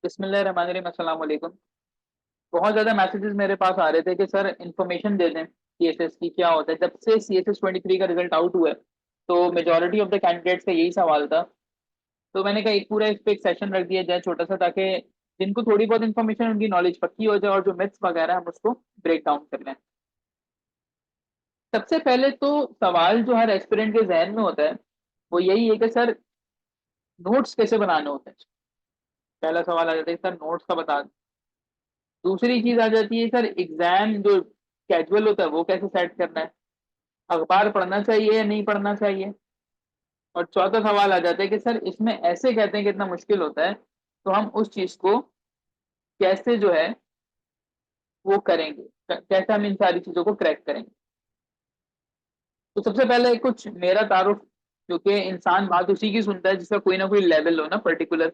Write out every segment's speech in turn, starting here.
बिस्मिल्लाहिर्रहमानिर्रहीम, अस्सलाम वालेकुम। बहुत ज्यादा मैसेजेस मेरे पास आ रहे थे कि सर इन्फॉर्मेशन दे दें सीएसएस की क्या होता है। जब से सीएसएस 23 का रिजल्ट आउट हुआ है तो मेजोरिटी ऑफ द कैंडिडेट्स का यही सवाल था। तो मैंने कहा एक पूरा इस पे एक सेशन रख दिया जाए छोटा सा, ताकि जिनको थोड़ी बहुत इन्फॉर्मेशन उनकी नॉलेज पक्की हो जाए और जो मिथ्स वगैरह हम उसको ब्रेक डाउन कर लें। सबसे पहले तो सवाल जो हर एस्पिरेंट के जहन में होता है वो यही है कि सर नोट्स कैसे बनाने होते हैं। पहला सवाल आ जाता है सर नोट्स का बता। दूसरी चीज आ जाती है सर एग्जाम जो कैजुअल होता है वो कैसे सेट करना है, अखबार पढ़ना चाहिए या नहीं पढ़ना चाहिए। और चौथा सवाल आ जाता है कि सर इसमें ऐसे कहते हैं कि इतना मुश्किल होता है, तो हम उस चीज को कैसे जो है वो करेंगे, कैसे हम इन सारी चीजों को क्रैक करेंगे। तो सबसे पहले कुछ मेरा तारुफ, क्योंकि इंसान बात उसी की सुनता है जिसका कोई ना कोई लेवल हो ना पर्टिकुलर।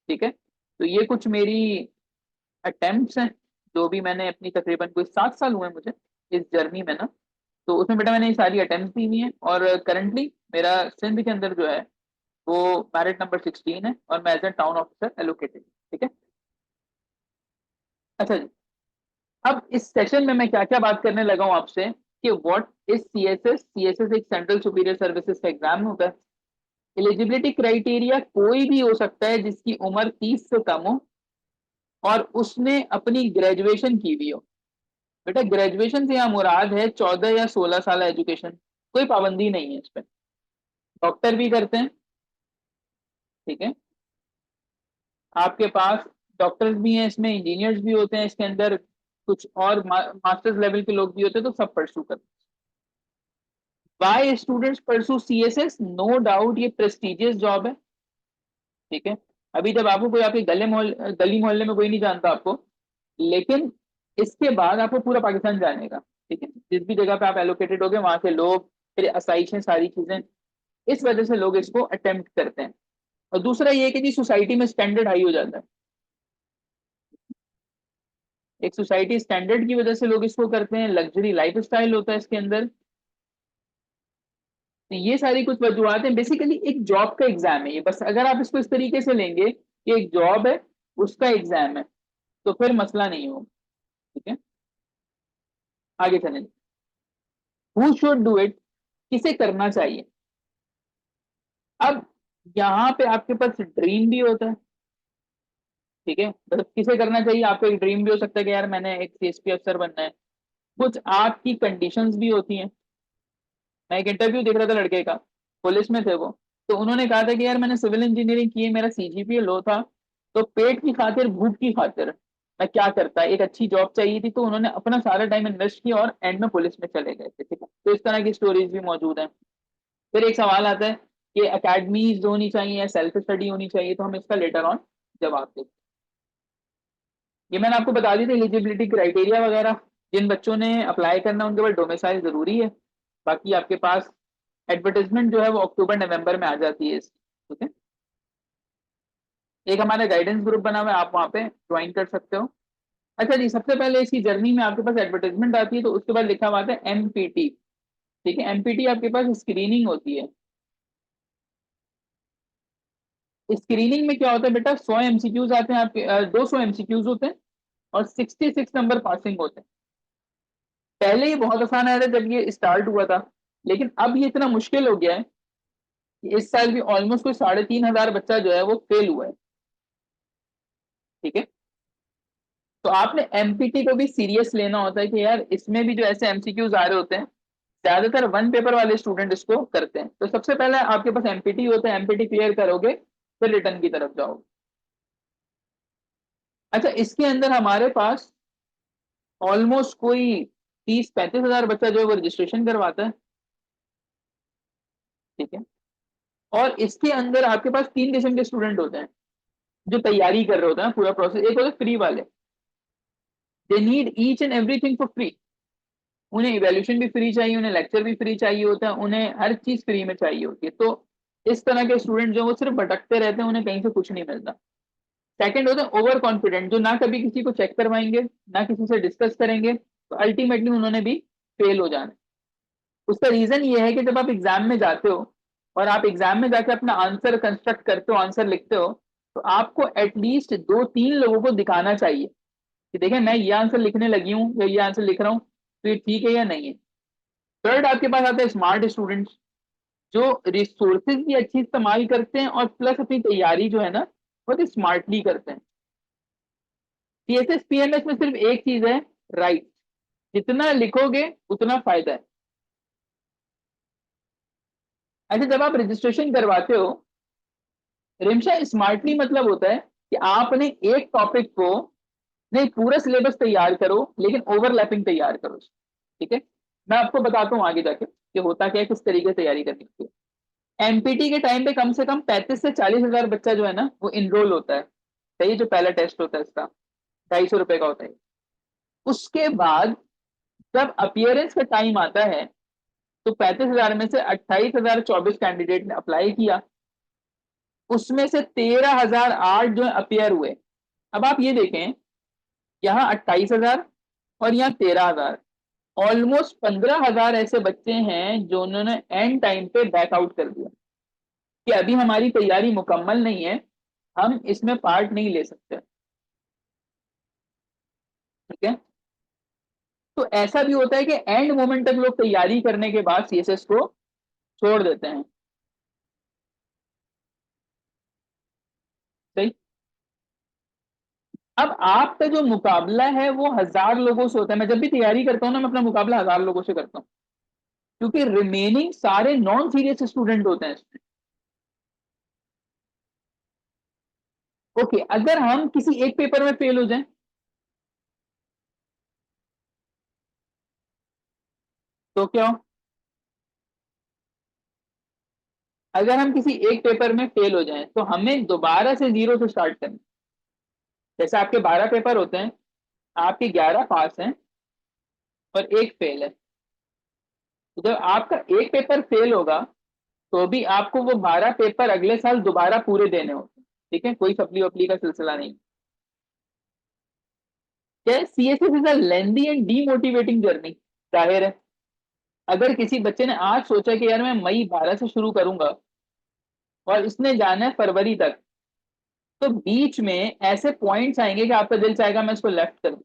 ठीक है, तो ये कुछ मेरी अटेम्प्ट्स हैं जो भी मैंने अपनी, तकरीबन कोई 7 साल हुए हैं मुझे इस जर्नी में ना। तो उसमें बेटा मैंने ये सारी अटेम्प्ट दी हुई हैं और करंटली मेरा सिंध के अंदर जो है वो मैरिट नंबर 16 है और मैं as a town officer allocated. ठीक है, अच्छा जी। अब इस सेशन में मैं क्या क्या बात करने लगा हूं आपसे कि व्हाट इज सीएसएस। सीएसएस एक सेंट्रल सुपीरियर सर्विसेज का एग्जाम होता है। एलिजिबिलिटी क्राइटेरिया कोई भी हो सकता है जिसकी उम्र 30 से कम हो और उसने अपनी ग्रेजुएशन की हुई हो। बेटा ग्रेजुएशन से यहाँ मुराद है 14 या 16 साल एजुकेशन, कोई पाबंदी नहीं है इस पर। डॉक्टर भी करते हैं, ठीक है, आपके पास डॉक्टर्स भी हैं इसमें, इंजीनियर्स भी होते हैं इसके अंदर, कुछ और मास्टर्स लेवल के लोग भी होते हैं, तो सब परसू करते हैं। वाई स्टूडेंट्स परसू सीएसएस, नो डाउट ये प्रेस्टिजियस जॉब है। ठीक है, अभी जब आपको कोई आपके गली मोहल्ले में कोई नहीं जानता आपको, लेकिन इसके बाद आपको पूरा पाकिस्तान जानेगा। ठीक है, जिस भी जगह पे आप एलोकेटेड हो गए वहां के लोग, फिर आसाइशें सारी चीजें, इस वजह से लोग इसको अटेम्प्ट करते हैं। और दूसरा ये है कि जी सोसाइटी में स्टैंडर्ड हाई हो जाता है। एक सोसाइटी स्टैंडर्ड की वजह से लोग इसको करते हैं, लग्जरी लाइफ स्टाइल होता है इसके अंदर। तो ये सारी कुछ वजूहत हैं। बेसिकली एक जॉब का एग्जाम है ये, बस अगर आप इसको इस तरीके से लेंगे कि एक जॉब है उसका एग्जाम है तो फिर मसला नहीं होगा। ठीक है, आगे चलें। हु शुड डू इट, किसे करना चाहिए। अब यहाँ पे आपके पास ड्रीम भी होता है। ठीक है, मतलब किसे करना चाहिए, आपको एक ड्रीम भी हो सकता है कि यार मैंने एक सीएसपी अफसर बनना है। कुछ आपकी कंडीशंस भी होती हैं। मैं एक इंटरव्यू देख रहा था लड़के का, पुलिस में थे वो, तो उन्होंने कहा था कि यार मैंने सिविल इंजीनियरिंग की है, मेरा सीजीपीए लो था, तो पेट की खातिर भूख की खातिर मैं क्या करता, एक अच्छी जॉब चाहिए थी, तो उन्होंने अपना सारा टाइम इन्वेस्ट किया और एंड में पुलिस में चले गए थे। ठीक है, तो इस तरह की स्टोरीज भी मौजूद हैं। फिर एक सवाल आता है कि अकेडमीज होनी चाहिए या सेल्फ स्टडी होनी चाहिए, तो हम इसका लेटर ऑन जवाब देते हैं। ये मैंने आपको बता दी थी एलिजिबिलिटी क्राइटेरिया वगैरह। जिन बच्चों ने अप्लाई करना है उनके पास डोमिसाइल जरूरी है। बाकी आपके पास एडवर्टाइजमेंट जो है वो अक्टूबर नवंबर में आ जाती है इसकी। ठीक है, एक हमारा गाइडेंस ग्रुप बना हुआ है, आप वहाँ पे ज्वाइन कर सकते हो। अच्छा जी, सबसे पहले इसकी जर्नी में आपके पास एडवर्टाइजमेंट आती है तो उसके बाद लिखा हुआ आता है एमपीटी। ठीक है, एमपीटी आपके पास स्क्रीनिंग होती है। स्क्रीनिंग में क्या होता है बेटा, 100 एमसीक्यूज आते हैं आपके, 200 एमसीक्यूज होते हैं और 66 नंबर पासिंग होते हैं। पहले ही बहुत आसान आया था जब ये स्टार्ट हुआ था, लेकिन अब ये इतना मुश्किल हो गया है कि इस साल भी ऑलमोस्ट कोई 3500 बच्चा जो है वो फेल हुआ है। ठीक है, तो आपने एमपीटी को भी सीरियस लेना होता है कि यार इसमें भी जो ऐसे एमसीक्यूज आ रहे होते हैं, ज्यादातर वन पेपर वाले स्टूडेंट इसको करते हैं। तो सबसे पहले आपके पास एमपीटी होता है, एमपीटी क्लियर करोगे फिर रिटर्न की तरफ जाओगे। अच्छा, इसके अंदर हमारे पास ऑलमोस्ट कोई 30-35 हजार बच्चा जो है वो रजिस्ट्रेशन करवाता है। ठीक है, और इसके अंदर आपके पास 3 किस्म के स्टूडेंट होते हैं जो तैयारी कर रहे होते हैं पूरा प्रोसेस। एक होते हैं फ्री वाले, they need each and everything for free. उन्हें इवेल्यूशन भी फ्री चाहिए, उन्हें लेक्चर भी फ्री चाहिए होता है, उन्हें हर चीज फ्री में चाहिए होती है। तो इस तरह के स्टूडेंट जो वो सिर्फ भटकते रहते हैं, उन्हें कहीं से कुछ नहीं मिलता। सेकंड होते हैं ओवर कॉन्फिडेंट, जो ना कभी किसी को चेक करवाएंगे ना किसी से डिस्कस करेंगे, तो अल्टीमेटली उन्होंने भी फेल हो जाना है। उसका रीजन ये है कि जब आप एग्जाम में जाते हो और आप एग्जाम में जाके अपना आंसर कंस्ट्रक्ट करते हो, आंसर लिखते हो, तो आपको एटलीस्ट 2-3 लोगों को दिखाना चाहिए कि देखें मैं ये आंसर लिखने लगी हूँ या ये आंसर लिख रहा हूँ, तो ये ठीक है या नहीं है। थर्ड आपके पास आता है स्मार्ट स्टूडेंट्स, जो रिसोर्सेज भी अच्छी इस्तेमाल करते हैं और प्लस अपनी तैयारी जो है ना बहुत स्मार्टली करते हैं। सीएसएस पीएमएस में सिर्फ एक चीज है, राइट। जितना लिखोगे उतना फायदा है। अच्छा, जब आप रजिस्ट्रेशन करवाते हो रिमशा, स्मार्टली मतलब होता है कि आपने एक टॉपिक को नहीं पूरा सिलेबस तैयार करो लेकिन ओवरलैपिंग तैयार करो, ठीक है। मैं आपको बताता हूँ आगे जाके कि होता क्या है, किस तरीके से तैयारी करनी होती है। एमपीटी के टाइम पे कम से कम 35 से 40 हजार बच्चा जो है ना वो इनरोल होता है, सही। जो पहला टेस्ट होता है इसका 250 रुपए का होता है। उसके बाद जब अपियरेंस का टाइम आता है तो 35 हजार में से 28,024 कैंडिडेट ने अप्लाई किया, उसमें से 13,008 जो अपियर हुए। अब आप ये देखें, यहाँ 28,000 और यहाँ 13,000, ऑलमोस्ट 15,000 ऐसे बच्चे हैं जो उन्होंने एंड टाइम पे बैकआउट कर दिया कि अभी हमारी तैयारी मुकम्मल नहीं है, हम इसमें पार्ट नहीं ले सकते, ठीक है। तो ऐसा भी होता है कि एंड मोमेंट तक लोग तैयारी करने के बाद सीएसएस को छोड़ देते हैं, सही। अब आपका जो मुकाबला है वो 1,000 लोगों से होता है। मैं जब भी तैयारी करता हूँ ना मैं अपना मुकाबला 1,000 लोगों से करता हूँ, क्योंकि रिमेनिंग सारे नॉन सीरियस स्टूडेंट होते हैं इसमें। ओके, अगर हम किसी एक पेपर में फेल हो जाएं तो क्या हो? अगर हम किसी एक पेपर में फेल हो जाएं तो हमें दोबारा से जीरो से स्टार्ट करना। जैसे आपके 12 पेपर होते हैं, आपके 11 पास हैं और एक फेल है। तो जब आपका एक पेपर फेल होगा तो भी आपको वो 12 पेपर अगले साल दोबारा पूरे देने होते हैं, ठीक है। कोई सप्ली वपली का सिलसिला नहीं। CSS is a lengthy and demotivating journey, जाहिर है। अगर किसी बच्चे ने आज सोचा कि यार मैं मई 12 से शुरू करूंगा और इसने जाना है फरवरी तक, तो बीच में ऐसे पॉइंट्स आएंगे कि आपका दिल चाहेगा मैं इसको लेफ्ट कर दूं।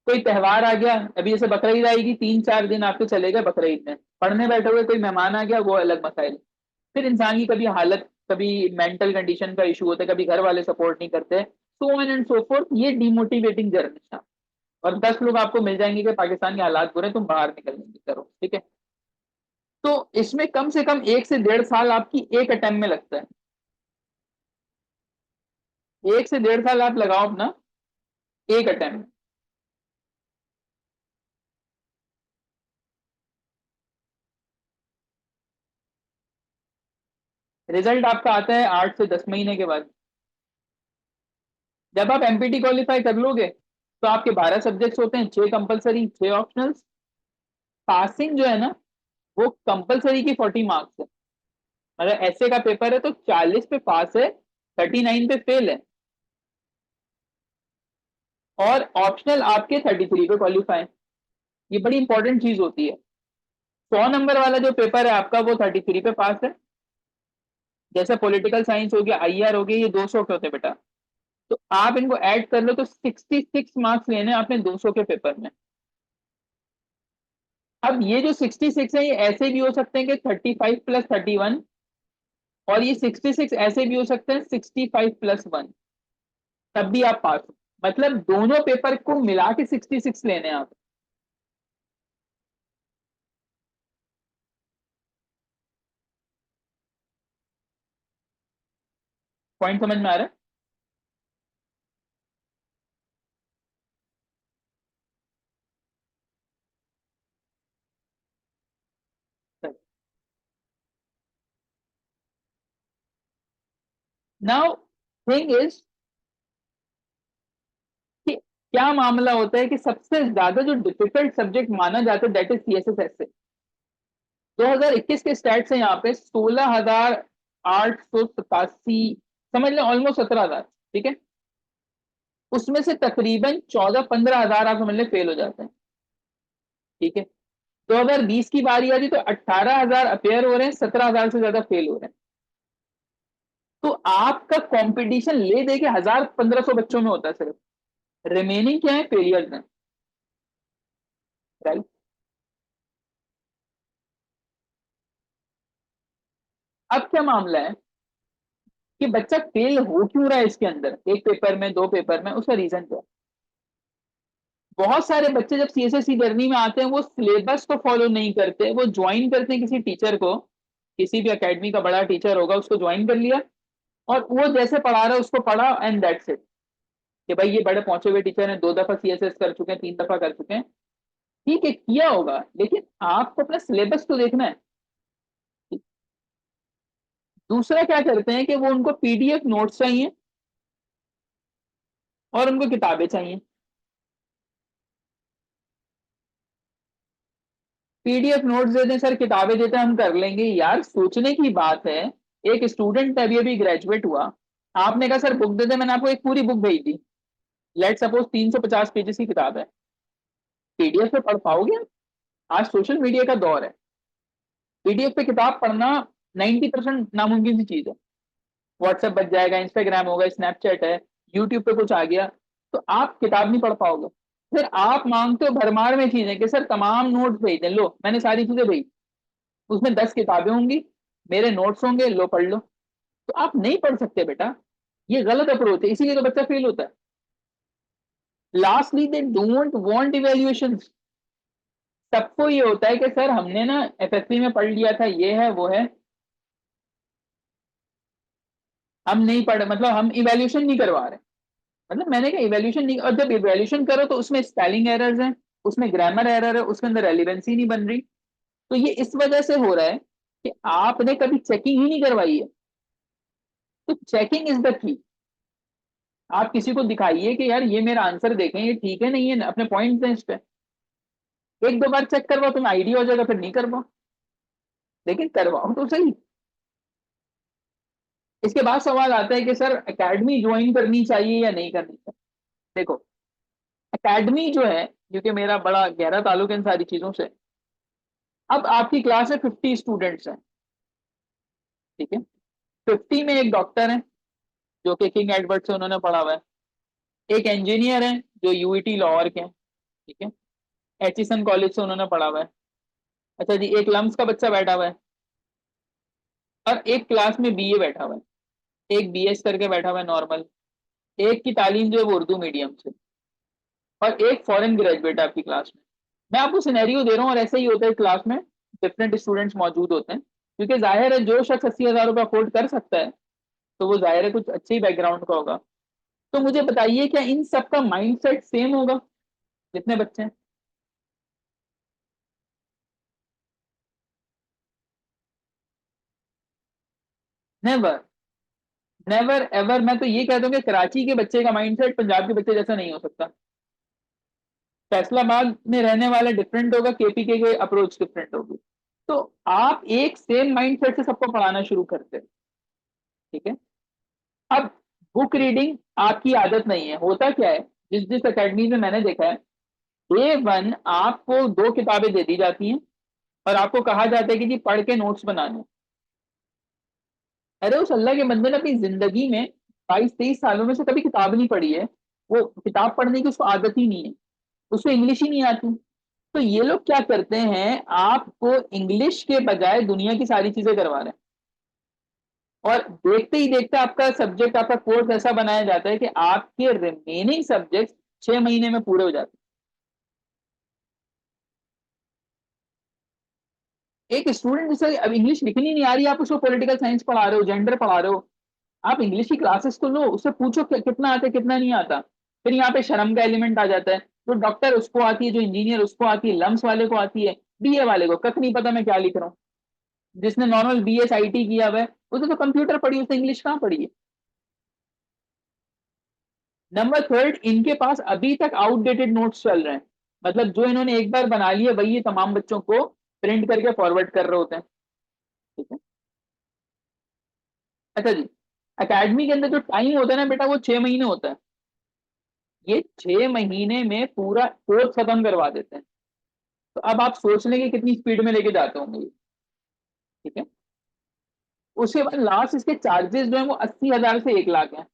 कोई त्योहार आ गया, अभी जैसे बकरीद आएगी, 3-4 दिन आपके चले गए बकरीद में, पढ़ने बैठे हुए कोई मेहमान आ गया, वो अलग मसाइल। फिर इंसान की कभी हालत, कभी मेंटल कंडीशन का इशू होता है, कभी घर वाले सपोर्ट नहीं करते, so on and so fourth. ये डिमोटिवेटिंग जर्नी था। और 10 लोग आपको मिल जाएंगे कि पाकिस्तान के हालात बुरे, तुम बाहर निकलने करो, ठीक है। तो इसमें कम से कम 1 से 1.5 साल आपकी एक अटेम्प्ट में लगता है। 1 से 1.5 साल आप लगाओ अपना एक अटेम्प्ट। रिजल्ट आपका आता है 8 से 10 महीने के बाद। जब आप एमपीटी क्वालिफाई कर लोगे तो आपके 12 सब्जेक्ट्स होते हैं, 6 कंपलसरी 6 ऑप्शनल्स। पासिंग जो है ना वो कंपलसरी की 40 मार्क्स है। मतलब ऐसे का पेपर है तो 40 पे पास है, 39 पे फेल है, और ऑप्शनल आपके 33 पे क्वालिफाई। ये बड़ी इंपॉर्टेंट चीज होती है। 100 नंबर वाला जो पेपर है आपका वो 33 पे पास है। जैसे पॉलिटिकल साइंस हो गया, आईआर हो गया, ये 200 के होते हैं बेटा। तो आप इनको ऐड कर लो तो 66 मार्क्स लेने हैं आपने 200 के पेपर में। अब ये जो 66 है ये ऐसे भी हो सकते हैं कि 35 + 31, और ये 66 ऐसे भी हो सकते हैं 65 + 1, तब भी आप पास हो। मतलब दोनों पेपर को मिला के 66 लेने हैं आप। पॉइंट समझ में आ रहा है? नाउ थिंग इज कि क्या मामला होता है कि सबसे ज्यादा जो डिफिकल्ट सब्जेक्ट माना जाता है दैट इज सीएसएस एस। 2021 के स्टैट्स है यहाँ पे 16,887, समझ लें ऑलमोस्ट 17,000, ठीक है। उसमें से तकरीबन 14-15 हजार आप समझ लें फेल हो जाते हैं, ठीक है। 2020 की बारी आती तो 18,000 अपेयर हो रहे हैं, 17,000 से ज्यादा फेल हो रहे हैं। तो आपका कंपटीशन ले दे के 1000-1500 बच्चों में होता है सिर्फ, रिमेनिंग क्या है, फेलियर्स हैं, राइट। अब क्या मामला है कि बच्चा फेल हो क्यों रहा है इसके अंदर, एक पेपर में, दो पेपर में, उसका रीजन क्या है? बहुत सारे बच्चे जब सीएसएससी जर्नी में आते हैं वो सिलेबस को फॉलो नहीं करते, वो ज्वाइन करते हैं किसी टीचर को, किसी भी एकेडमी का बड़ा टीचर होगा उसको ज्वाइन कर लिया, और वो जैसे पढ़ा रहा है उसको पढ़ा, एंड दैट्स इट, कि भाई ये बड़े पहुंचे हुए टीचर हैं, 2 दफा सीएसएस कर चुके हैं, 3 दफा कर चुके हैं, ठीक है किया होगा, लेकिन आपको अपना सिलेबस तो देखना है। दूसरा क्या करते हैं कि वो उनको पीडीएफ नोट्स चाहिए और उनको किताबें चाहिए। पीडीएफ नोट्स दे दें सर, किताबें देते हैं हम कर लेंगे, यार सोचने की बात है। एक स्टूडेंट अभी अभी ग्रेजुएट हुआ, आपने कहा सर बुक दे दे, मैंने आपको एक पूरी बुक भेज दी, लेट सपोज 350 पेजेस की किताब है, पीडीएफ पे पढ़ पाओगे? आज सोशल मीडिया का दौर है, पीडीएफ पे किताब पढ़ना 90% नामुमकिन सी चीज है। व्हाट्सएप बच जाएगा, इंस्टाग्राम होगा, स्नैपचैट है, यूट्यूब पे कुछ आ गया, तो आप किताब नहीं पढ़ पाओगे। फिर आप मांगते हो भरमार में चीजें कि सर तमाम नोट्स भेज दें, लो मैंने सारी चीजें भेज, उसमें 10 किताबें होंगी, मेरे नोट्स होंगे, लो पढ़ लो। तो आप नहीं पढ़ सकते बेटा, ये गलत अप्रोच है, इसीलिए तो बच्चा फेल होता है। Lastly they don't want evaluation. सबको ये होता है कि सर हमने ना एफएससी में पढ़ लिया था, ये है वो है, हम नहीं पढ़, मतलब हम इवेल्यूशन नहीं करवा रहे। मतलब मैंने कहा इवेल्यूशन नहीं, और जब इवेल्यूशन करो तो उसमें स्पेलिंग एरर्स हैं, उसमें ग्रामर एरर है, उसके अंदर रेलिवेंसी नहीं बन रही। तो ये इस वजह से हो रहा है कि आपने कभी चेकिंग ही नहीं करवाई है। तो चेकिंग इज द की। आप किसी को दिखाइए कि यार ये मेरा आंसर देखें, ये ठीक है नहीं है, अपने पॉइंट दें इस पे, एक दो बार चेक करवाओ, तुम्हें आइडिया हो जाएगा, फिर नहीं करवाओ, लेकिन करवाओ तो सही। इसके बाद सवाल आता है कि सर एकेडमी ज्वाइन करनी चाहिए या नहीं करनी चाहिए। देखो, एकेडमी जो है, क्योंकि मेरा बड़ा गहरा ताल्लुक है इन सारी चीजों से, अब आपकी क्लास में 50 स्टूडेंट्स हैं, ठीक है, 50 में एक डॉक्टर है जो कि किंग एडवर्ड से उन्होंने पढ़ा हुआ है, एक इंजीनियर है जो यूईटी लाहौर के हैं, ठीक है, एचिसन कॉलेज से उन्होंने पढ़ा हुआ है, अच्छा जी, एक लम्स का बच्चा बैठा हुआ है, और एक क्लास में बीए बैठा हुआ है, एक बीएस करके बैठा हुआ है नॉर्मल, एक की तालीम जो है वो उर्दू मीडियम से, और एक फॉरेन ग्रेजुएट है आपकी क्लास में। मैं आपको सिनेरियो दे रहा हूँ, और ऐसे ही होता है क्लास में, डिफरेंट स्टूडेंट्स मौजूद होते हैं, क्योंकि जाहिर है जो शख्स 80,000 रुपये अफोर्ड कर सकता है तो वो जाहिर है कुछ अच्छे ही बैकग्राउंड का होगा। तो मुझे बताइए क्या इन सबका माइंडसेट सेम होगा जितने बच्चे हैं? Never, never ever. मैं तो ये कहता हूँ कि कराची के बच्चे का माइंडसेट पंजाब के बच्चे जैसा नहीं हो सकता, फैसलाबाद में रहने वाला डिफरेंट होगा, केपीके के अप्रोच डिफरेंट होगी। तो आप एक सेम माइंडसेट से सबको पढ़ाना शुरू करते हैं, ठीक है। अब बुक रीडिंग आपकी आदत नहीं है, होता क्या है, जिस जिस अकेडमी में मैंने देखा है, डे 1 आपको 2 किताबें दे दी जाती हैं और आपको कहा जाता है कि जी पढ़ के नोट्स बनाने। अरे उस अल्लाह के बंदे ने अपनी जिंदगी में 22-23 सालों में से कभी किताब नहीं पढ़ी है, वो किताब पढ़ने की उसको आदत ही नहीं है, उसको इंग्लिश ही नहीं आती। तो ये लोग क्या करते हैं, आपको इंग्लिश के बजाय दुनिया की सारी चीजें करवा रहे हैं, और देखते ही देखते आपका सब्जेक्ट, आपका कोर्स ऐसा बनाया जाता है कि आपके रिमेनिंग सब्जेक्ट 6 महीने में पूरे हो जाते हैं। एक स्टूडेंट जिसे अब इंग्लिश लिखनी नहीं आ रही, आप उसको पॉलिटिकल साइंस पढ़ा रहे हो, जेंडर पढ़ा रहे हो, आप इंग्लिश की क्लासेस तो लो, उससे पूछो कितना आता है कितना नहीं आता। फिर यहाँ पे शर्म का एलिमेंट आ जाता है, जो डॉक्टर उसको आती है, जो इंजीनियर उसको आती है, लम्स वाले को आती है, बीए वाले को कख नहीं पता मैं क्या लिख रहा हूँ। जिसने नॉर्मल बीएस आईटी किया हुआ है उसे तो कंप्यूटर पढ़ी, उसने इंग्लिश कहाँ पढ़ी है। नंबर थर्ड, इनके पास अभी तक आउटडेटेड नोट्स चल रहे हैं, मतलब जो इन्होंने एक बार बना लिए वही ये तमाम बच्चों को प्रिंट करके फॉरवर्ड कर रहे होते हैं, ठीक है। अच्छा जी, एकेडमी के अंदर जो टाइम होता है ना बेटा, वो 6 महीने होता है, ये 6 महीने में पूरा कोर्स खत्म करवा देते हैं। तो अब आप सोच लें कि कितनी स्पीड में लेके जाते होंगे ये, ठीक है। उसके बाद लास्ट इसके चार्जेस जो है वो 80,000 से 1 लाख है।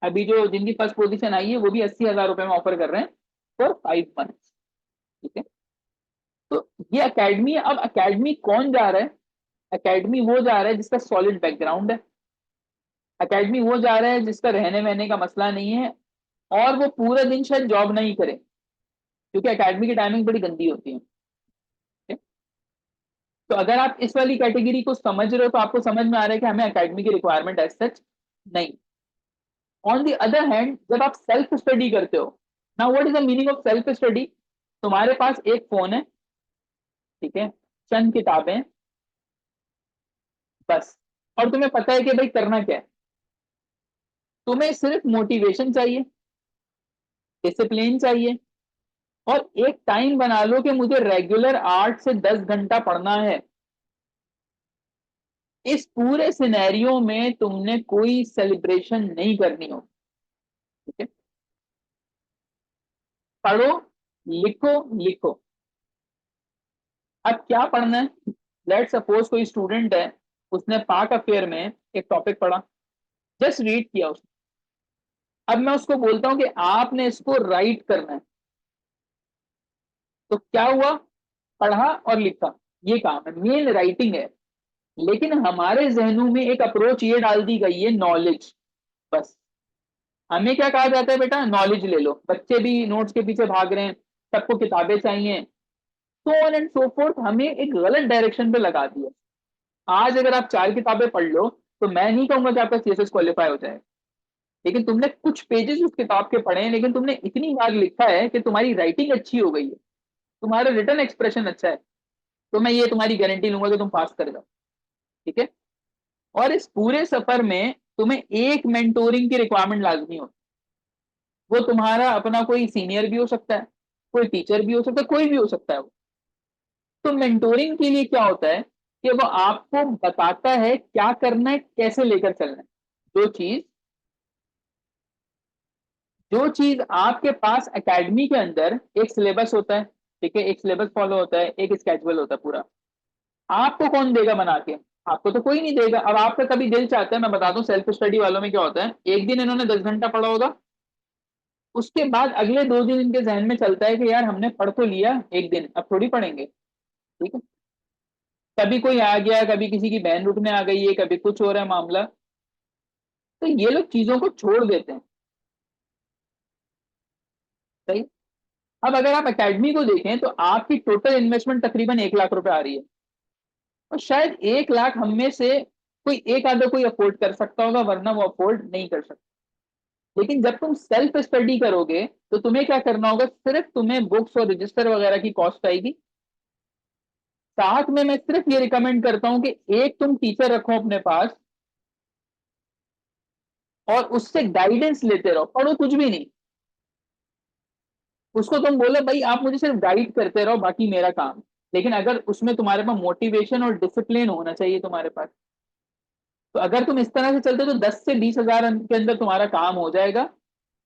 अभी जो जिनकी फर्स्ट पोजीशन आई है वो भी 80,000 रुपए में ऑफर कर रहे हैं फॉर 5 मंथ। ठीक है, तो ये अकेडमी है। अब अकेडमी कौन जा रहा है? अकेडमी वो जा रहा है जिसका सॉलिड बैकग्राउंड है। अकेडमी वो जा रहा है जिसका रहने वहने का मसला नहीं है, और वो पूरा दिन शायद जॉब नहीं करे, क्योंकि अकेडमी की टाइमिंग बड़ी गंदी होती है। ठीक है? तो अगर आप इस वाली कैटेगरी को समझ रहे हो तो आपको समझ में आ रहा है कि हमें अकेडमी की रिक्वायरमेंट एज सच नहीं। ऑन दी अदर हैंड, जब आप सेल्फ स्टडी करते हो, now what is the meaning of self study? तुम्हारे पास एक फोन है, ठीक है, चंद किताबें, बस, और तुम्हें पता है कि भाई करना क्या है। तुम्हें सिर्फ मोटिवेशन चाहिए, डिसिप्लिन चाहिए, और एक टाइम बना लो कि मुझे रेगुलर 8 से 10 घंटा पढ़ना है। इस पूरे सिनेरियो में तुमने कोई सेलिब्रेशन नहीं करनी हो। ठीक है, पढ़ो, लिखो, लिखो। अब क्या पढ़ना है? लेट सपोज कोई स्टूडेंट है, उसने पाक अफेयर में एक टॉपिक पढ़ा, जस्ट रीड किया उसने। अब मैं उसको बोलता हूं कि आपने इसको राइट करना है, तो क्या हुआ? पढ़ा और लिखा, ये काम है, मेन राइटिंग है। लेकिन हमारे जहनों में एक अप्रोच ये डाल दी गई है, नॉलेज। बस, हमें क्या कहा जाता है, बेटा नॉलेज ले लो। बच्चे भी नोट्स के पीछे भाग रहे हैं, सबको किताबें चाहिए, so on and so fourth. हमें एक गलत डायरेक्शन पे लगा दिया। आज अगर आप 4 किताबें पढ़ लो, तो मैं नहीं कहूंगा कि आपका सीएसएस क्वालिफाई हो जाए, लेकिन तुमने कुछ पेजेस उस किताब के पढ़े हैं, लेकिन तुमने इतनी बार लिखा है कि तुम्हारी राइटिंग अच्छी हो गई है, तुम्हारा रिटर्न एक्सप्रेशन अच्छा है, तो मैं ये तुम्हारी गारंटी लूंगा कि तुम पास कर जाओ। ठीक है, और इस पूरे सफर में तुम्हें एक मेंटोरिंग की रिक्वायरमेंट लाजमी हो। वो तुम्हारा अपना कोई सीनियर भी हो सकता है, कोई टीचर भी हो सकता है, कोई भी हो सकता है वो। तो मेंटोरिंग के लिए क्या होता है कि वो आपको बताता है क्या करना है, कैसे लेकर चलना है। जो चीज जो चीज आपके पास एकेडमी के अंदर एक सिलेबस होता है, ठीक है, एक सिलेबस फॉलो होता है, एक स्केड्यूल होता है पूरा। आपको कौन देगा बना के? आपको तो कोई नहीं देगा। अब आपका कभी दिल चाहता है, मैं बता दूं सेल्फ स्टडी वालों में क्या होता है, एक दिन इन्होंने 10 घंटा पढ़ा होगा, उसके बाद अगले 2 दिन इनके जहन में चलता है कि यार हमने पढ़ तो लिया एक दिन, अब थोड़ी पढ़ेंगे। ठीक है, कभी कोई आ गया, कभी किसी की बहन रुकने आ गई है, कभी कुछ हो रहा है मामला, तो ये लोग चीजों को छोड़ देते हैं। सही। अब अगर आप एकेडमी को देखें तो आपकी टोटल इन्वेस्टमेंट तकरीबन 1 लाख रुपए आ रही है, और शायद 1 लाख हम में से कोई एक आधा कोई अफोर्ड कर सकता होगा, वरना वो अफोर्ड नहीं कर सकता। लेकिन जब तुम सेल्फ स्टडी करोगे तो तुम्हें क्या करना होगा? सिर्फ तुम्हें बुक्स और रजिस्टर वगैरह की कॉस्ट आएगी। साथ में मैं सिर्फ ये रिकमेंड करता हूं कि एक तुम टीचर रखो अपने पास, और उससे गाइडेंस लेते रहो, पढ़ो कुछ भी नहीं। उसको तुम बोलो भाई आप मुझे सिर्फ गाइड करते रहो, बाकी मेरा काम। लेकिन अगर उसमें तुम्हारे पास मोटिवेशन और डिसिप्लिन होना चाहिए तुम्हारे पास, तो अगर तुम इस तरह से चलते हो तो 10 से 20 हजार के अंदर तुम्हारा काम हो जाएगा,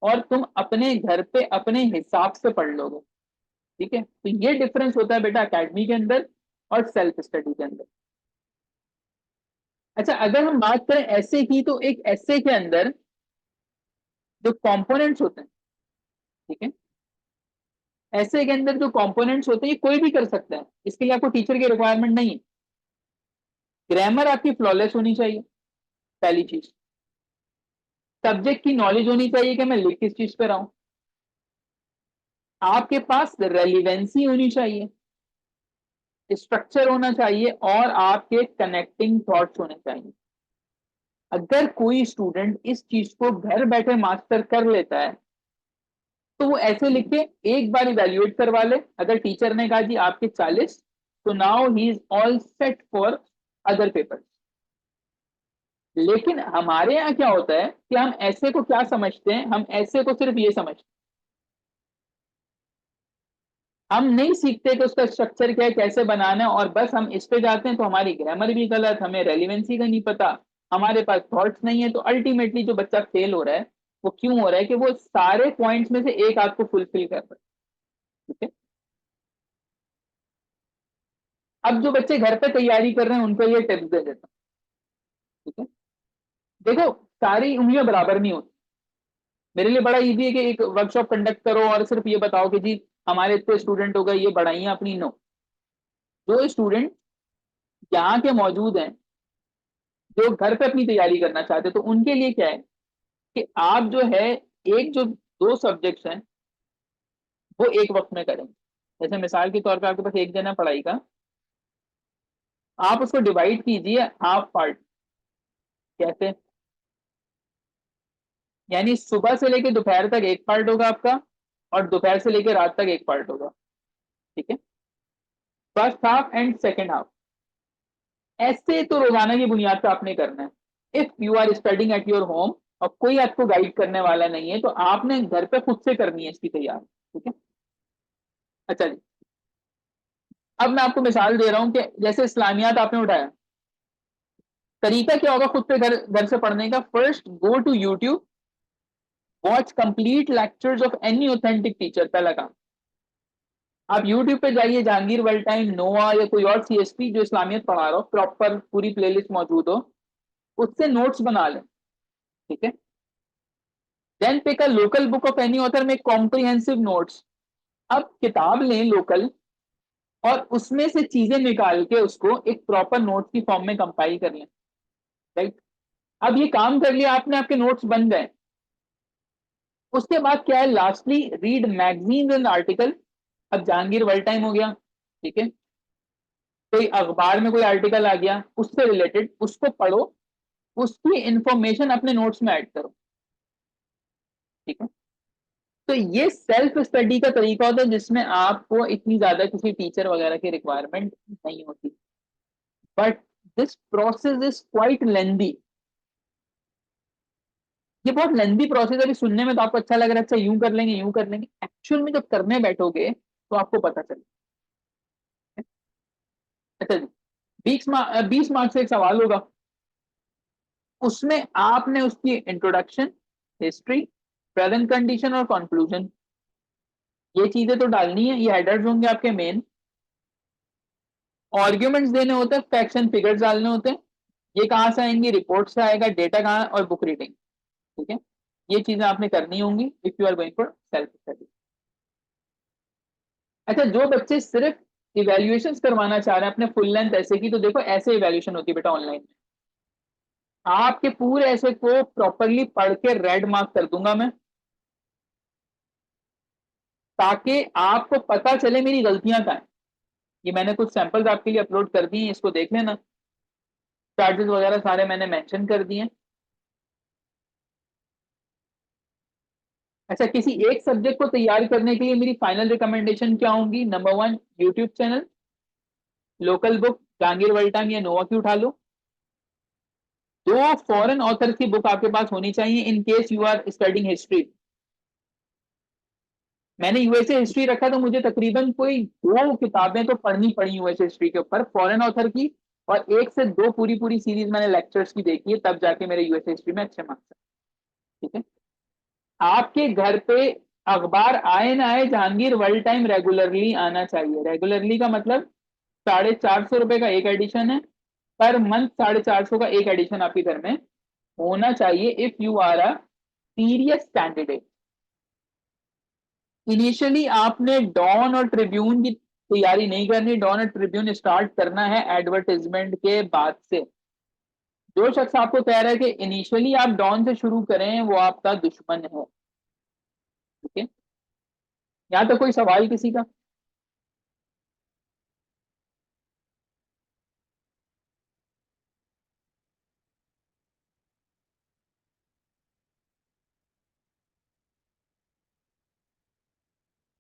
और तुम अपने घर पे अपने हिसाब से पढ़ लोगे। ठीक है, तो ये डिफरेंस होता है बेटा एकेडमी के अंदर और सेल्फ स्टडी के अंदर। अच्छा, अगर हम बात करें ऐसे की, तो एक ऐसे के अंदर जो कंपोनेंट्स होते हैं, ठीक है, ऐसे के अंदर जो कंपोनेंट्स होते हैं ये कोई भी कर सकता है, इसके लिए आपको टीचर की रिक्वायरमेंट नहीं है। ग्रामर आपकी फ्लॉलेस होनी चाहिए, पहली चीज। सब्जेक्ट की नॉलेज होनी चाहिए कि मैं लिख किस चीज पे रहा हूं। आपके पास रेलिवेंसी होनी चाहिए, स्ट्रक्चर होना चाहिए, और आपके कनेक्टिंग थॉट्स होने चाहिए। अगर कोई स्टूडेंट इस चीज को घर बैठे मास्टर कर लेता है, तो वो ऐसे लिखे, एक बार इवेल्युएट करवा ले, अगर टीचर ने कहा जी आपके 40, तो now he is all set for other paper. लेकिन हमारे यहाँ क्या होता है कि हम ऐसे को क्या समझते हैं, हम ऐसे को सिर्फ ये समझते हैं, हम नहीं सीखते कि उसका स्ट्रक्चर क्या है, कैसे बनाना है, और बस हम इस पे जाते हैं। तो हमारी ग्रामर भी गलत, हमें रेलिवेंसी का नहीं पता, हमारे पास थॉट्स नहीं है। तो अल्टीमेटली जो बच्चा फेल हो रहा है, वो क्यों हो रहा है? कि वो सारे पॉइंट्स में से एक आध को फुलफिल कर रहा है। ठीक है, अब जो बच्चे घर पे तैयारी कर रहे हैं उनको ये टिप्स दे देता हूं। ठीक है। देखो, सारी उंगलियां बराबर नहीं होती। मेरे लिए बड़ा इजी है कि एक वर्कशॉप कंडक्ट करो और सिर्फ ये बताओ कि जी हमारे इतने स्टूडेंट हो गए, ये बढ़ाइए अपनी। नो, जो स्टूडेंट यहाँ के मौजूद हैं, जो घर पे अपनी तैयारी करना चाहते हैं, तो उनके लिए क्या है कि आप जो है एक जो दो सब्जेक्ट्स हैं वो एक वक्त में करें। जैसे मिसाल के तौर पे आपके पास एक दिन है पढ़ाई का, आप उसको डिवाइड कीजिए हाफ पार्ट। कैसे? यानी सुबह से लेकर दोपहर तक एक पार्ट होगा आपका, और दोपहर से लेकर रात तक एक पार्ट होगा। ठीक है, first half and second half. ऐसे तो रोजाना की बुनियाद पर आपने करना है। If you are studying at your home और कोई आपको गाइड करने वाला नहीं है, तो आपने घर पे खुद से करनी है इसकी तैयारी। ठीक है। अच्छा जी, अब मैं आपको मिसाल दे रहा हूं कि जैसे इस्लामियात आपने उठाया, तरीका क्या होगा खुद पे घर घर से पढ़ने का? First go to YouTube, watch complete lectures of any authentic teacher. पहला काम, आप यूट्यूब पे जाइए, जहांगीर वर्ल्ड टाइम, नोवा या कोई और सीएसपी जो इस्लामियत पढ़ा रहा हो, प्रॉपर पूरी प्लेलिस्ट मौजूद हो, उससे नोट्स बना लें। ठीक है। Then pick a local book of any author में कॉम्प्रिहेंसिव नोट्स। अब किताब लें लोकल, और उसमें से चीजें निकाल के उसको एक प्रॉपर नोट्स की फॉर्म में कंपाइल कर लें। राइट। अब ये काम कर लिया आपने, आपके नोट्स बन गए। उसके बाद क्या है? Lastly read magazine and article. अब जहांगीर वर्ल्ड टाइम हो गया, ठीक है, कोई अखबार में कोई आर्टिकल आ गया उससे रिलेटेड, उसको पढ़ो, उसकी इंफॉर्मेशन अपने नोट्स में ऐड करो। ठीक है। तो ये सेल्फ स्टडी का तरीका होता है जिसमें आपको इतनी ज्यादा किसी टीचर वगैरह की रिक्वायरमेंट नहीं होती। But this process is quite lengthy. ये बहुत लेंदी प्रोसेस है। अभी सुनने में तो आपको अच्छा लग रहा है, अच्छा यूं कर लेंगे यूं कर लेंगे, एक्चुअल में जब करने बैठोगे तो आपको पता चलेगा। अच्छा जी, 20 मार्क्स से एक सवाल होगा, उसमें आपने उसकी इंट्रोडक्शन, हिस्ट्री, प्रेजेंट कंडीशन और कंक्लूजन, ये चीजें तो डालनी है। ये हेडर्स होंगे आपके मेन। आर्ग्यूमेंट्स देने होते हैं, फैक्ट्स एंड फिगर्स डालने होते हैं। ये कहाँ से आएंगी? रिपोर्ट से आएगा, डेटा कहाँ, और बुक रीडिंग। ठीक है, ये चीजें आपने करनी होंगी if you are going for self study. अच्छा, जो बच्चे सिर्फ इवेल्युएशन करवाना चाह रहे हैं अपने फुल लेंथ ऐसे की, तो देखो ऐसे इवेल्युएशन होती है बेटा ऑनलाइन में। आपके पूरे ऐसे को प्रॉपरली पढ़ के रेड मार्क कर दूंगा मैं, ताकि आपको पता चले मेरी गलतियां क्या है। ये मैंने कुछ सैंपल्स आपके लिए अपलोड कर दिए हैं, इसको देख लेना। चार्जेस वगैरह सारे मैंने मेंशन कर दिए हैं। अच्छा, किसी एक सब्जेक्ट को तैयार करने के लिए मेरी फाइनल रिकमेंडेशन क्या होंगी? Number 1, YouTube channel, local book Jahangir world time या नोवा की उठा लो। दो फॉरेन ऑथर की बुक आपके पास होनी चाहिए in case you are studying history. मैंने यूएसए हिस्ट्री रखा तो मुझे तकरीबन कोई दो किताबें तो पढ़नी पड़ी यूएसए हिस्ट्री के ऊपर, फॉरेन ऑथर की, और एक से दो पूरी पूरी सीरीज मैंने लेक्चर्स की देखी है, तब जाके मेरे यूएसए हिस्ट्री में अच्छे मार्क्स है। ठीक है। आपके घर पे अखबार आए ना आए, जहांगीर वर्ल्ड टाइम रेगुलरली आना चाहिए। रेगुलरली का मतलब 450 रुपए का एक एडिशन है, पर मंथ 450 का एक एडिशन आपके घर में होना चाहिए if you are a serious candidate. Initially आपने डॉन और ट्रिब्यून की तैयारी नहीं करनी। डॉन और ट्रिब्यून स्टार्ट करना है एडवर्टाइजमेंट के बाद से। जो शख्स आपको कह रहा है कि इनिशियली आप डॉन से शुरू करें, वो आपका दुश्मन है। ठीक है, यहाँ तो कोई सवाल किसी का?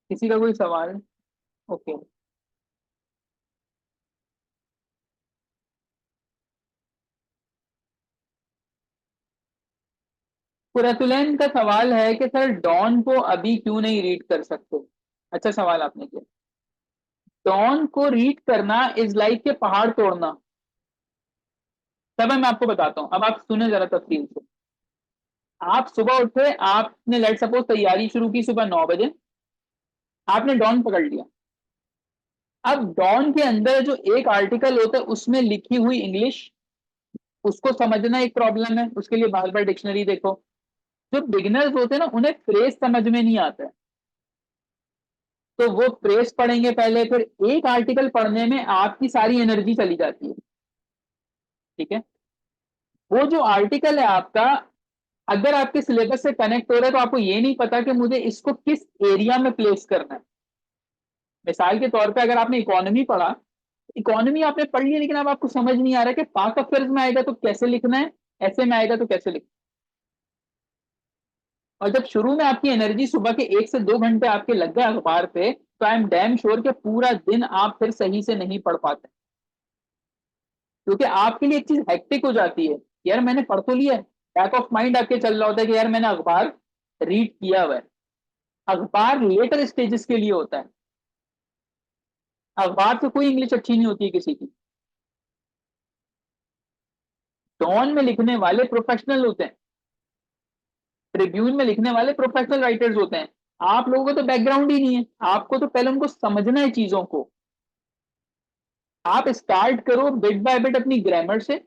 किसी का कोई सवाल? ओके। कुरैतुलैन का सवाल है कि सर डॉन को अभी क्यों नहीं रीड कर सकते? अच्छा सवाल आपने किया। डॉन को रीड करना इज लाइक के पहाड़ तोड़ना। तब मैं आपको बताता हूँ, अब आप सुने जरा तफसील से। आप सुबह उठे, आपने लेट सपोज तैयारी शुरू की सुबह 9 बजे, आपने डॉन पकड़ लिया। अब डॉन के अंदर जो एक आर्टिकल होता है उसमें लिखी हुई इंग्लिश उसको समझना एक प्रॉब्लम है, उसके लिए बार बार डिक्शनरी देखो। जो बिगिनर्स होते हैं ना, उन्हें फ्रेज समझ में नहीं आता है, तो वो फ्रेज पढ़ेंगे पहले, फिर एक आर्टिकल पढ़ने में आपकी सारी एनर्जी चली जाती है। ठीक है, वो जो आर्टिकल है आपका, अगर आपके सिलेबस से कनेक्ट हो रहा है तो आपको ये नहीं पता कि मुझे इसको किस एरिया में प्लेस करना है। मिसाल के तौर पे अगर आपने इकोनॉमी पढ़ा, इकोनॉमी आपने पढ़ लिया, लेकिन अब आपको समझ नहीं आ रहा कि पाक अफेयर्स में आएगा तो कैसे लिखना है, ऐसे में आएगा तो कैसे लिखना है। और जब शुरू में आपकी एनर्जी सुबह के 1 से 2 घंटे आपके लग गए अखबार पे, तो आई एम डैम श्योर कि पूरा दिन आप फिर सही से नहीं पढ़ पाते, क्योंकि आपके लिए एक चीज हेक्टिक हो जाती है। यार मैंने पढ़ तो लिया है, बैक ऑफ माइंड आपके चल रहा होता है कि यार मैंने अखबार रीड किया हुआ है। अखबार लेटर स्टेजेस के लिए होता है, अखबार से कोई इंग्लिश अच्छी नहीं होती है किसी की। डॉन में लिखने वाले प्रोफेशनल होते हैं, ट्रिब्यून में लिखने वाले प्रोफेशनल राइटर्स होते हैं। आप लोगों को तो बैकग्राउंड ही नहीं है, आपको तो पहले उनको समझना है चीजों को। आप स्टार्ट करो बिट बाय बिट अपनी ग्रामर से,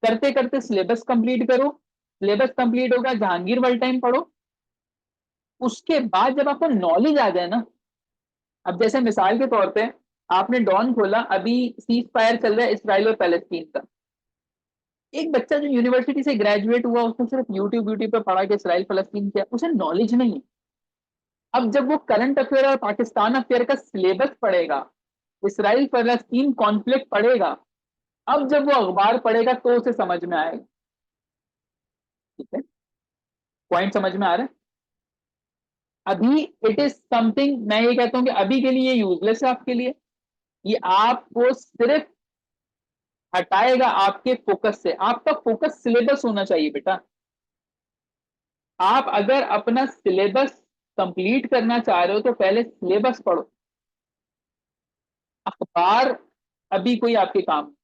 करते करते सिलेबस कंप्लीट करो। सिलेबस कंप्लीट होगा, जहांगीर वर्ल्ड टाइम पढ़ो। उसके बाद जब आपको नॉलेज आ जाए ना, अब जैसे मिसाल के तौर पे आपने डॉन खोला, अभी सीज फायर चल रहा है इसराइल और पैलेस्टीन का। एक बच्चा जो यूनिवर्सिटी से ग्रेजुएट हुआ, उसने सिर्फ यूट्यूब यूट्यूब पे पढ़ा कि इसराइल फलस्तीन क्या, उसे नॉलेज नहीं है। अब जब वो करंट अफेयर और पाकिस्तान अफेयर का सिलेबस पढ़ेगा, इसराइल फलस्तीन कॉन्फ्लिक्ट पढ़ेगा, अब जब वो अखबार पढ़ेगा तो उसे समझ में आएगा। ठीक है, पॉइंट समझ में आ रहा है? अभी इट इज समथिंग, मैं ये कहता हूं कि अभी के लिए यूजलेस है आपके लिए। ये आपको सिर्फ हटाएगा आपके फोकस से। आपका फोकस सिलेबस होना चाहिए बेटा। आप अगर अपना सिलेबस कंप्लीट करना चाह रहे हो तो पहले सिलेबस पढ़ो, अखबार अभी कोई आपके काम।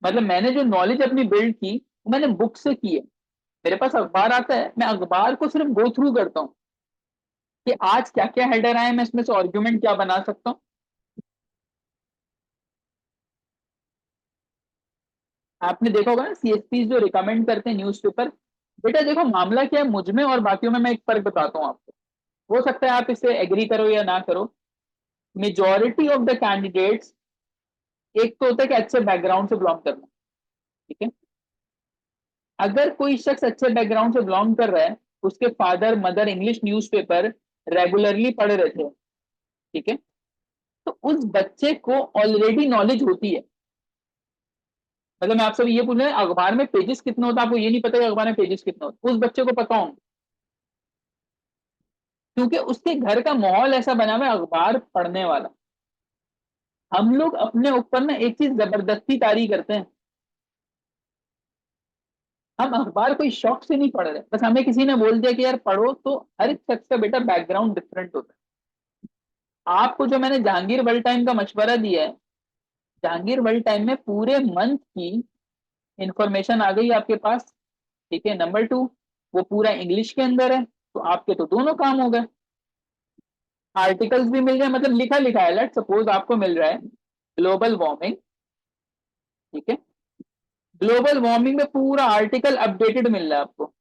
मतलब मैंने जो नॉलेज अपनी बिल्ड की, वो मैंने बुक से की है। मेरे पास अखबार आता है, मैं अखबार को सिर्फ गो थ्रू करता हूँ कि आज क्या क्या हेडर आए, मैं इसमें से आर्ग्यूमेंट क्या बना सकता हूँ। आपने देखा होगा ना सीएसपी जो रिकमेंड करते हैं न्यूज़पेपर। बेटा देखो मामला क्या है, मुझ में और बाकियों में मैं एक फर्क बताता हूँ आपको। हो सकता है आप इससे एग्री करो या ना करो। मेजॉरिटी ऑफ द कैंडिडेट्स, एक तो होता है कि अच्छे बैकग्राउंड से बिलोंग करना। ठीक है, अगर कोई शख्स अच्छे बैकग्राउंड से बिलोंग कर रहा है, उसके father mother English newspaper regularly पढ़ रहे थे, ठीक है, तो उस बच्चे को ऑलरेडी नॉलेज होती है। मतलब मैं आपसे ये पूछ रहा हूँ अखबार में पेजेस कितने होता है, आपको ये नहीं पता कि अखबार में पेजेस कितने होते, उस बच्चे को पता होंगे, क्योंकि उसके घर का माहौल ऐसा बना हुआ है अखबार पढ़ने वाला। हम लोग अपने ऊपर ना एक चीज जबरदस्ती तारी करते हैं। हम अखबार कोई शौक से नहीं पढ़ रहे, बस हमें किसी ने बोल दिया कि यार पढ़ो, तो हर एक शख्स का बेटा बैकग्राउंड डिफरेंट होता है। आपको जो मैंने जहांगीर वर्ल्ड टाइम का मशवरा दिया है, जहांगीर वर्ल्ड टाइम में पूरे मंथ की इंफॉर्मेशन आ गई आपके पास। ठीक है, नंबर टू, वो पूरा इंग्लिश के अंदर है, तो आपके तो दोनों काम हो गए। आर्टिकल्स भी मिल जाए, मतलब लिखा लिखा है। लेट सपोज आपको मिल रहा है ग्लोबल वार्मिंग, ठीक है, ग्लोबल वार्मिंग में पूरा आर्टिकल अपडेटेड मिल रहा है आपको।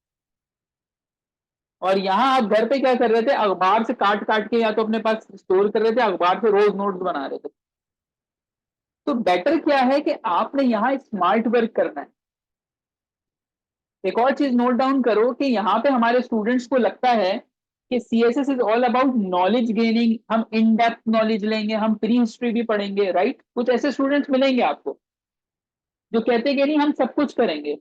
और यहाँ आप घर पे क्या कर रहे थे, अखबार से काट काट के या तो अपने पास स्टोर कर रहे थे, अखबार से रोज नोट्स बना रहे थे। तो बेटर क्या है कि आपने यहाँ स्मार्ट वर्क करना है। एक और चीज नोट डाउन करो कि यहाँ पे हमारे स्टूडेंट्स को लगता है कि CSS is all about knowledge gaining, हम इन डेप्थ नॉलेज लेंगे, हम प्री हिस्ट्री भी पढ़ेंगे, राइट। कुछ ऐसे स्टूडेंट्स मिलेंगे आपको जो कहते हैं कि नहीं हम सब कुछ करेंगे,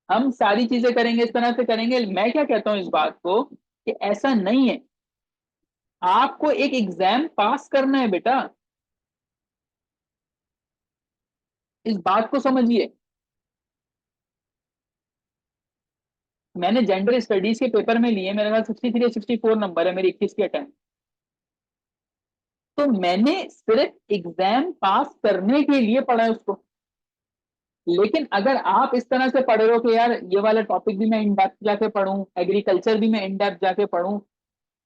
हम सारी चीजें करेंगे, इस तरह से करेंगे। मैं क्या कहता हूं इस बात को कि ऐसा नहीं है। आपको एक एग्जाम पास करना है बेटा, इस बात को समझिए। मैंने जेंडर स्टडीज के पेपर में लिए, मेरे पास 63 या 64 नंबर है मेरी 21 के अटेम्प्ट। तो मैंने सिर्फ एग्जाम पास करने के लिए पढ़ा है उसको। लेकिन अगर आप इस तरह से पढ़ रहे हो कि यार ये वाला टॉपिक भी मैं इन डेप्थ जाके पढूं, एग्रीकल्चर भी मैं इन डेप्थ जाके पढूं,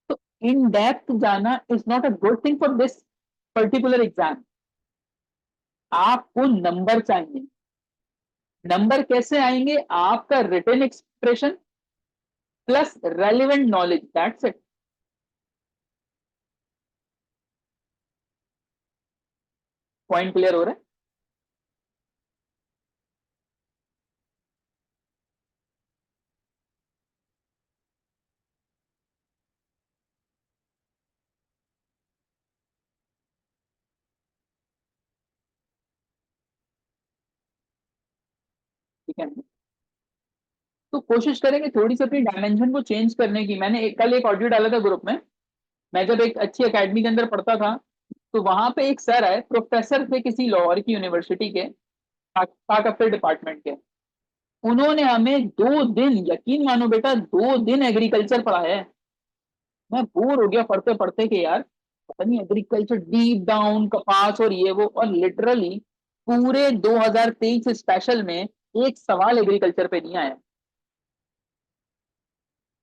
तो इन डेप्थ जाना is not a good thing for this particular exam. आपको नंबर चाहिए। नंबर कैसे आएंगे? आपका written expression plus relevant knowledge, that's it. Point clear हो रहा है? ठीक है, तो कोशिश करेंगे थोड़ी सी अपनी डायमेंशन को चेंज करने की। मैंने कल एक ऑडियो डाला था ग्रुप में। मैं जब एक अच्छी एकेडमी के अंदर पढ़ता था, तो वहां पे एक सर है, प्रोफेसर थे किसी लाहौर की यूनिवर्सिटी के, थाकफ्ते डिपार्टमेंट के। उन्होंने हमें 2 दिन, यकीन मानो बेटा, 2 दिन एग्रीकल्चर पढ़ाया है। मैं बोर हो गया पढ़ते पढ़ते कि यार पता नहीं, एग्रीकल्चर डीप डाउन, कपास और ये वो, और लिटरली पूरे 2023 स्पेशल में एक सवाल एग्रीकल्चर पे नहीं आया।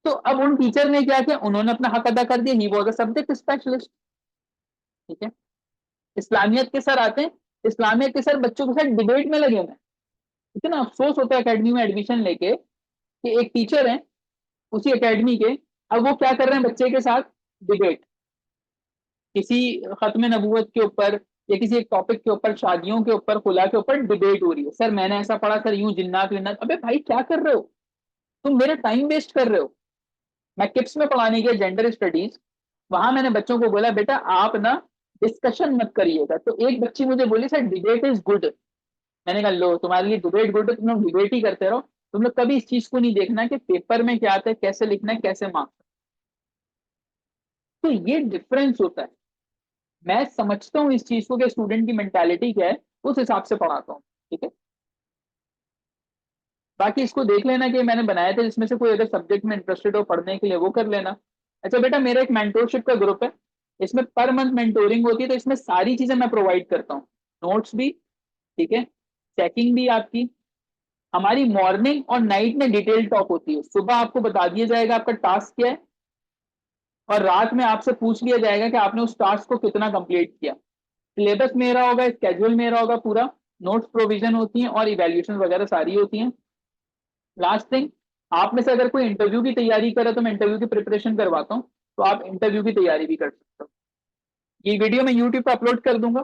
तो अब उन टीचर ने क्या किया, उन्होंने अपना हक अदा कर दिया, ही वो सब्जेक्ट स्पेशलिस्ट। ठीक है। इस्लामियत के सर आते हैं, इस्लामियत के सर बच्चों के साथ डिबेट में लगे हुए हैं। इतना अफसोस होता है एकेडमी में एडमिशन लेके कि एक टीचर है उसी एकेडमी के, अब वो क्या कर रहे हैं बच्चे के साथ? डिबेट, किसी खत्म नबूवत के ऊपर या किसी एक टॉपिक के ऊपर, शादियों के ऊपर, खुला के ऊपर डिबेट हो रही है। सर मैंने ऐसा पढ़ा, सर यूं जिन्नात विन्नात। अबे भाई क्या कर रहे हो? तुम मेरा टाइम वेस्ट कर रहे हो। मैं किप्स में पढ़ाने गया जेंडर स्टडीज, वहां मैंने बच्चों को बोला बेटा आप ना डिस्कशन मत करिएगा। तो एक बच्ची मुझे बोली सर डिबेट इज गुड। मैंने कहा लो, तुम्हारे लिए डिबेट गुड है, तुम लोग डिबेट ही करते रहो। तुम लोग कभी इस चीज को नहीं देखना कि पेपर में क्या आता है, कैसे लिखना है, कैसे मार्क्स। तो ये डिफरेंस होता है। मैं समझता हूँ इस चीज को कि स्टूडेंट की मेंटालिटी क्या है, उस हिसाब से पढ़ाता हूँ। ठीक है। बाकी इसको देख लेना कि मैंने बनाया था, जिसमें से कोई अगर सब्जेक्ट में इंटरेस्टेड हो पढ़ने के लिए वो कर लेना। अच्छा बेटा, मेरा एक मेंटोरशिप का ग्रुप है, इसमें पर मंथ मेंटोरिंग होती है, तो इसमें सारी चीजें मैं प्रोवाइड करता हूँ, नोट्स भी, ठीक है, चेकिंग भी आपकी। हमारी मॉर्निंग और नाइट में डिटेल टॉक होती है। सुबह आपको बता दिया जाएगा आपका टास्क क्या है, और रात में आपसे पूछ लिया जाएगा कि आपने उस टास्क को कितना कंप्लीट किया। सिलेबस मेरा होगा, स्केड्यूल मेरा होगा पूरा, नोट्स प्रोविजन होती हैं और इवेल्यूशन वगैरह सारी होती हैं। लास्ट थिंग, आप में से अगर कोई इंटरव्यू की तैयारी करे तो मैं इंटरव्यू की प्रिपरेशन करवाता हूँ, तो आप इंटरव्यू की तैयारी भी कर सकते हो। ये वीडियो मैं यूट्यूब पर अपलोड कर दूंगा।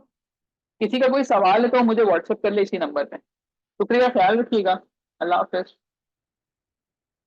किसी का कोई सवाल है तो मुझे व्हाट्सएप कर ले इसी नंबर पे। शुक्रिया, ख्याल रखिएगा। अल्लाह हाफिज।